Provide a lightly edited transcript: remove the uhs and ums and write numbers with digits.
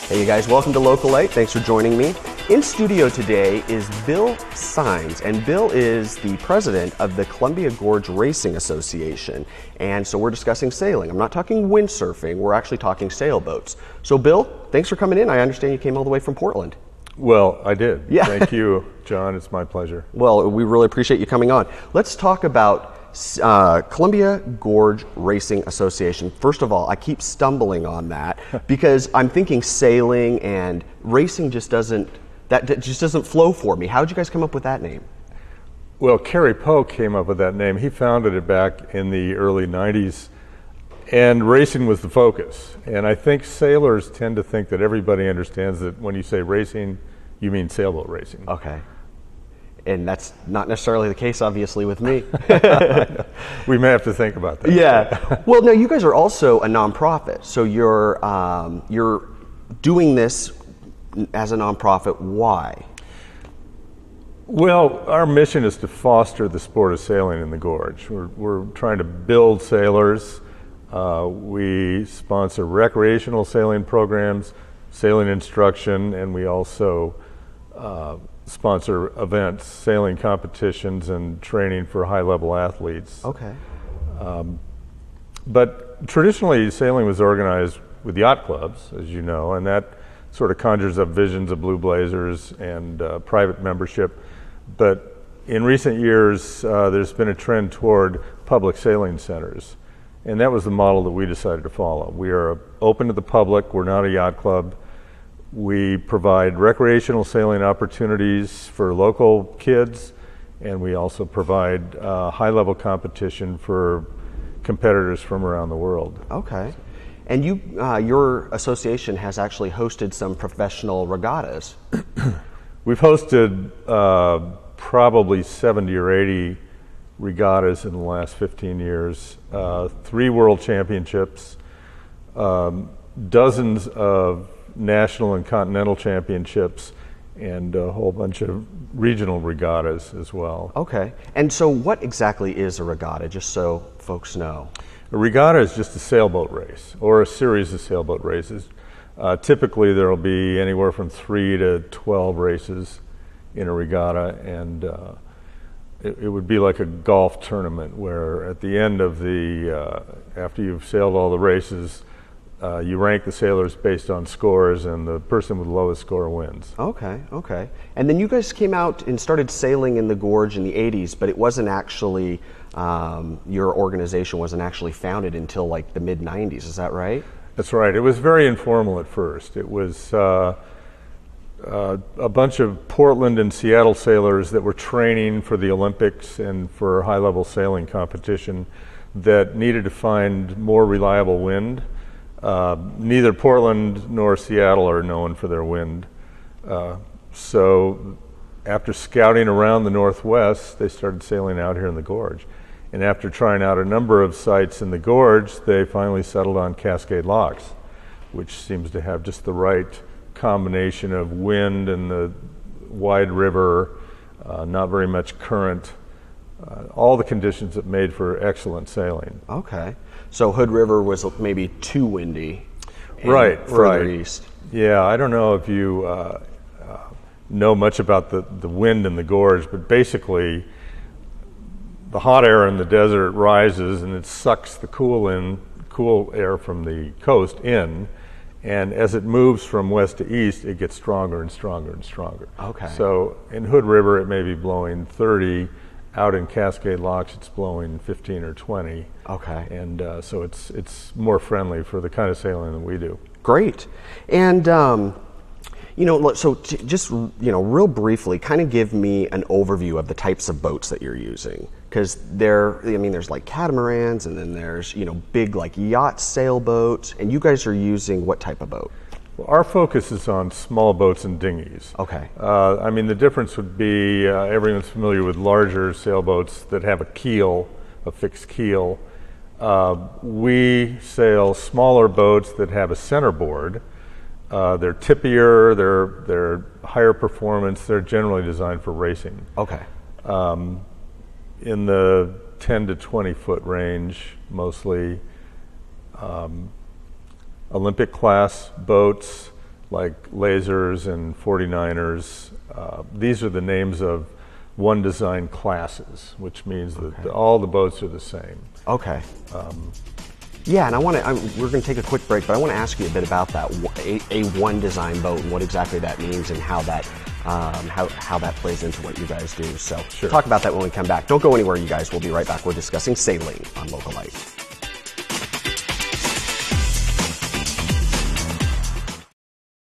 Hey you guys, welcome to Localite. Thanks for joining me. In studio today is Bill Symes, and Bill is the president of the Columbia Gorge Racing Association. And so we're discussing sailing. I'm not talking windsurfing, we're actually talking sailboats. So Bill, thanks for coming in. I understand you came all the way from Portland. Well, I did. Yeah. Thank you, John. It's my pleasure. Well, we really appreciate you coming on. Let's talk about Columbia Gorge Racing Association. First of all, I keep stumbling on that because I'm thinking sailing and racing just doesn't flow for me. How did you guys come up with that name? Well, Kerry Poe came up with that name. He founded it back in the early 90s, and racing was the focus. And I think sailors tend to think that everybody understands that when you say racing, you mean sailboat racing. Okay. And that's not necessarily the case, obviously, with me. We may have to think about that. Yeah. Well, no, you guys are also a nonprofit, so you're doing this as a nonprofit. Why? Well, our mission is to foster the sport of sailing in the gorge. We're trying to build sailors. We sponsor recreational sailing programs, sailing instruction, and we also sponsor events, sailing competitions, and training for high-level athletes. Okay. But traditionally, sailing was organized with yacht clubs, as you know, and that sort of conjures up visions of blue blazers and private membership. But in recent years, there's been a trend toward public sailing centers, and that was the model that we decided to follow. We are open to the public. We're not a yacht club. We provide recreational sailing opportunities for local kids, and we also provide high-level competition for competitors from around the world. Okay. And your association has actually hosted some professional regattas. We've hosted probably 70 or 80 regattas in the last 15 years, 3 world championships, dozens of national and continental championships, and a whole bunch of regional regattas as well. Okay. And so what exactly is a regatta, just so folks know? A regatta is just a sailboat race, or a series of sailboat races. Typically there will be anywhere from 3 to 12 races in a regatta, and it would be like a golf tournament where at the end of after you've sailed all the races, you rank the sailors based on scores, and the person with the lowest score wins. Okay, okay. And then you guys came out and started sailing in the gorge in the 80s, but it wasn't actually, your organization wasn't actually founded until like the mid-90s, is that right? That's right. It was very informal at first. It was a bunch of Portland and Seattle sailors that were training for the Olympics and for high-level sailing competition that needed to find more reliable wind. Neither Portland nor Seattle are known for their wind. So after scouting around the Northwest, they started sailing out here in the gorge. And after trying out a number of sites in the gorge, they finally settled on Cascade Locks, which seems to have just the right combination of wind and the wide river, not very much current, all the conditions that made for excellent sailing. Okay. So Hood River was maybe too windy. Right, further east. Yeah, I don't know if you know much about the wind in the gorge, but basically the hot air in the desert rises and it sucks the cool air from the coast in, and as it moves from west to east, it gets stronger and stronger and stronger. Okay. So in Hood River, it may be blowing 30. Out in Cascade Locks, it's blowing 15 or 20. Okay. And so it's more friendly for the kind of sailing that we do. Great. And, so just, real briefly, kind of give me an overview of the types of boats that you're using. Because there's like catamarans, and then there's, big like yacht sailboats, and you guys are using what type of boat? Well, our focus is on small boats and dinghies. Okay. The difference would be everyone's familiar with larger sailboats that have a keel, a fixed keel. We sail smaller boats that have a centerboard. They're tippier, they're higher performance, they're generally designed for racing. Okay. In the 10 to 20 foot range, mostly. Olympic class boats, like lasers and 49ers. These are the names of one design classes, which means that all the boats are the same. Okay. Yeah, and we're going to take a quick break, but I want to ask you a bit about that, a one design boat, and what exactly that means, and how that plays into what you guys do. So Sure. Talk about that when we come back. Don't go anywhere, you guys. We'll be right back. We're discussing sailing on Localite.